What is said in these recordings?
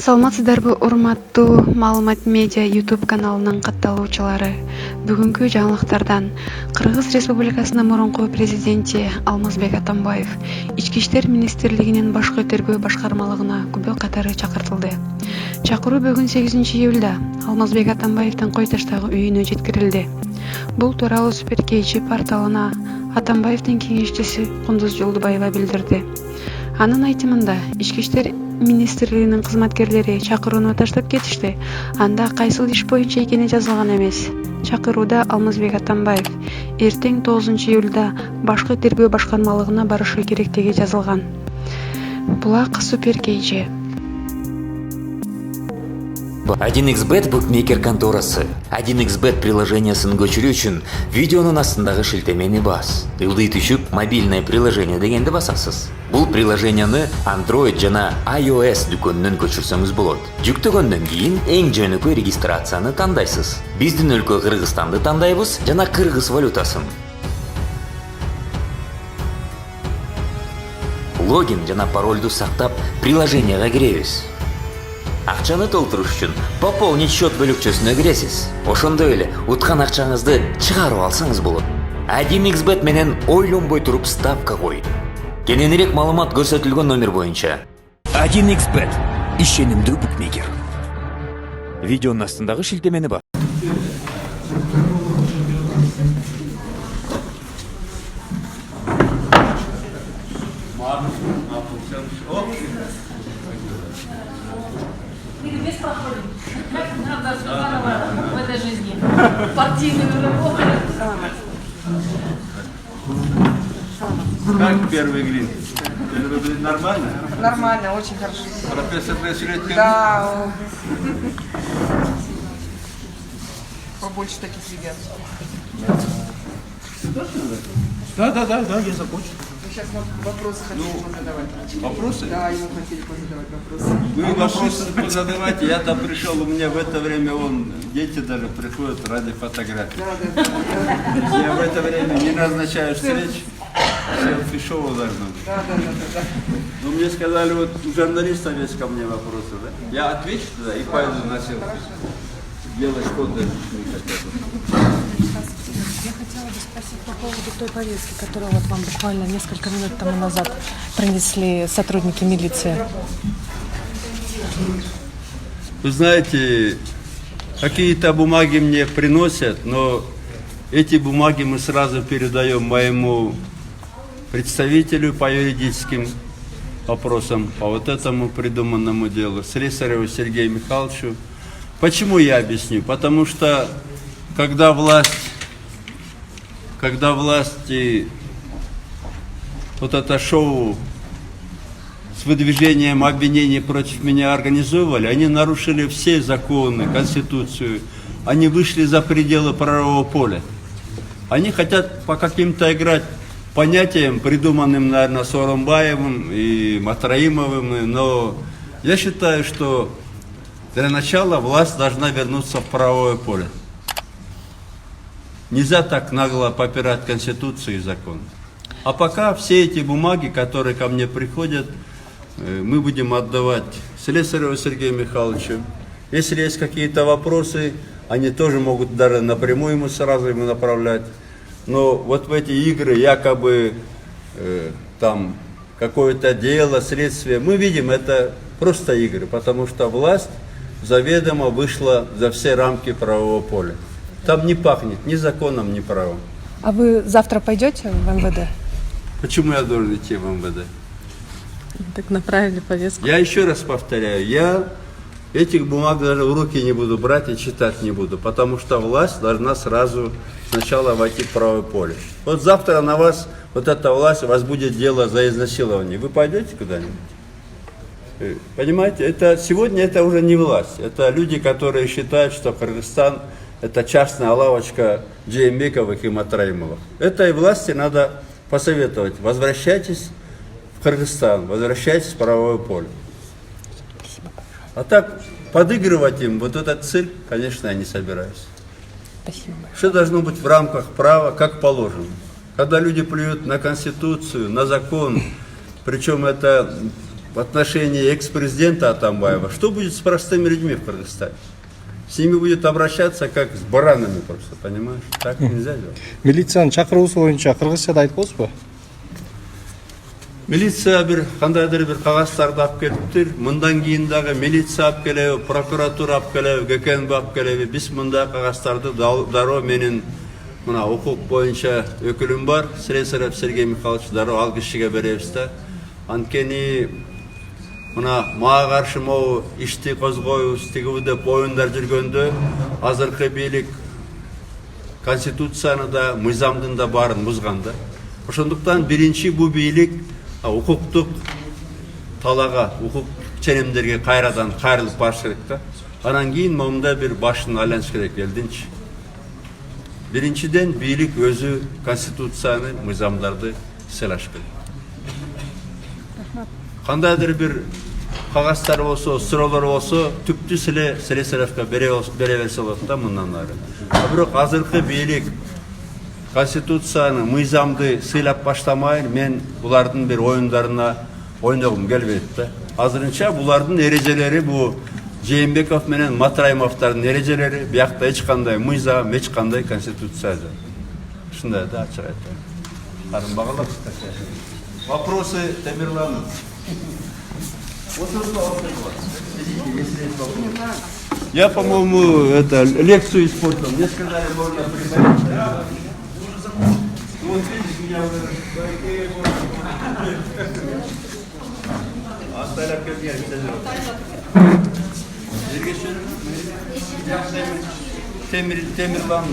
Саламатсыздарбы урматтуу Маалымат Медиа YouTube каналынын катталуучулары. Бүгүнкү жаңылыктардан Кыргыз Республикасынын мурунку президенти Алмазбек Атамбаев Ички иштер министрлигинин башкы тергөө башкармалыгына күбө катары чакыртылды. Чакыруу бүгүн 8 июлда Алмазбек Атамбаевдин Кой Таштагы үйүнө жеткирилди. Бул тууралуу Super KG порталына Атамбаевдин кеңешчиси Кундуз Жолдубаева билдирди. Анын айтымында Ички иштер министрлигинин кызматкерлери чакырууну таштап кетишти. Анда кайсыл иш боюнча экени жазылган эмес. Чакырууда Алмазбек Атамбаев эртең 9 июлда башкы тергөө башкармалыгына барышы керектиги жазылган. Булак Super KG. 1xbet букмекер конторасы. 1xbet приложениясын көчүрүү үчүн видеонун астындагы шилтемени бас. Ылдый түшүп мобильное приложение дегенди басасыз. Бул приложенияны Android жана iOS дүкөнүнөн көчүрсөңүз болот. Жүктөгөндөн кийин эң жөнөкөй регистрацияны тандайсыз. Биздин өлкө Кыргызстанды тандайбыз жана кыргыз валютасын. Логин жана паролду сактап приложенияга киребиз. Акчаны толтуруш үчүн пополнить счет бөлүкчөсүнө киресиз. Ошондой эле уткан акчаңызды чыгарып алсаңыз болот. 1xbet менен ойлонбой туруп ставка кой. Кененирээк маалымат көрсөтүлгөн номер боюнча. 1xbet ишенимдүү букмекер. Видеонун астындагы шилтемени бар. Без проходим. Надо в этой жизни. Партийную работу. Как первый глин? Нормально? Нормально, очень хорошо. Профессор Бесулет? Да. Побольше таких ребят. Да, я закончил. Сейчас вопросы хотели позадавать. Вопросы? Да, ему хотели позадавать вопросы. Вы вопросы задавайте, я-то пришел, у меня в это время дети даже приходят ради фотографий. Да. Я в это время не назначаю встреч, селфи-шоу должно быть. Да. Но мне сказали, вот у журналистов есть ко мне вопросы, да? Я отвечу туда и пойду на селфи. Делать фото не хотят. Я хотела бы спросить по поводу той повестки, которую вот вам буквально несколько минут тому назад принесли сотрудники милиции. Вы знаете, какие-то бумаги мне приносят, но эти бумаги мы сразу передаем моему представителю по юридическим вопросам, по вот этому придуманному делу, Слесареву Сергею Михайловичу. Почему я объясню? Потому что когда власти вот это шоу с выдвижением обвинений против меня организовывали, они нарушили все законы, Конституцию, они вышли за пределы правового поля. Они хотят по каким-то играть понятиям, придуманным, наверное, Сооронбаевым и Матраимовым, но я считаю, что для начала власть должна вернуться в правовое поле. Нельзя так нагло попирать Конституцию и закон. А пока все эти бумаги, которые ко мне приходят, мы будем отдавать Слесареву Сергею Михайловичу. Если есть какие-то вопросы, они тоже могут даже напрямую ему сразу направлять. Но вот в эти игры, якобы там какое-то дело, следствие, мы видим, это просто игры, потому что власть заведомо вышла за все рамки правового поля. Там не пахнет ни законом, ни правом. А вы завтра пойдете в МВД? Почему я должен идти в МВД? Так направили повестку. Я еще раз повторяю, я этих бумаг даже в руки не буду брать и читать не буду, потому что власть должна сразу сначала войти в правое поле. Вот завтра на вас, вот эта власть, у вас будет дело за изнасилование. Вы пойдете куда-нибудь? Понимаете, сегодня это уже не власть. Это люди, которые считают, что Кыргызстан это частная лавочка Джеймбековых и Матраимовых. Этой власти надо посоветовать. Возвращайтесь в Кыргызстан, возвращайтесь в правовое поле. А так подыгрывать им, вот этот цирк, конечно, я не собираюсь. Спасибо. Все должно быть в рамках права, как положено. Когда люди плюют на Конституцию, на закон, причем это в отношении экс-президента Атамбаева, что будет с простыми людьми в Кыргызстане? С ними будет обращаться как с баранами просто, понимаешь? Так нельзя делать. Милицияны чакыруусу боюнча кыргызчада айтып болсузбу? Милиция кандайдыр бир кагазтарды алып келиптир. Мындан кийин дагы милиция алып келеби, прокуратура алып келеби, ГКНБ алып келеби. Биз мындай кагазтарды дароо менин мына укук боюнча өкүлүм бар, Слесарев Сергей Михайлович, дароо ал кишиге беребиз да. Анткени мына мага каршы могу ишти козгойбуз, тигиби деп оюндар жүргөндө азыркы бийлик конституцияны да, мыйзамдын да баарын бузган да. Ошондуктан биринчи бу бийлик укуктук талага, укук ченемдерге кайрадан кайрылып барыш керек да. Анан кийин момундай бир башын айлантыш керек элдинчи. Биринчиден бийлик өзү конституцияны, мыйзамдарды сыйлаш керек. Кандайдыр бир кагаздар болсо, суроолор болсо, түптү силе Слесаревке бере берсе болот да мындан ары. Бирок азыркы бийлик конституцияны, мыйзамды сыйлап баштамайын, мен булардын бир оюндарына ойногум келбейт да. Азырынча булардын эрежелери бу Жээнбеков менен Матраимовдун эрежелери, биякта эч кандай мыйзам, эч кандай конституция жок. Ушундай да, ачык айтайын. Карынбагалар. Вопросы Тамерлан. Я, по-моему, это лекцию испортил. Мне сказали, можно прибавить. Вот видишь, меня уже... Остальное кабинет. Темирлан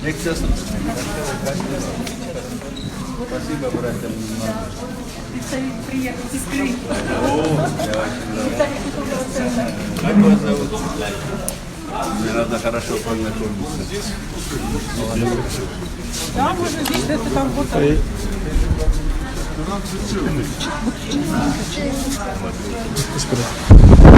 лекциясын. Спасибо, братья. Приехать из Крыма. Как вас зовут? Мне надо хорошо познакомиться. Да, можно здесь, это там вот. Спасибо.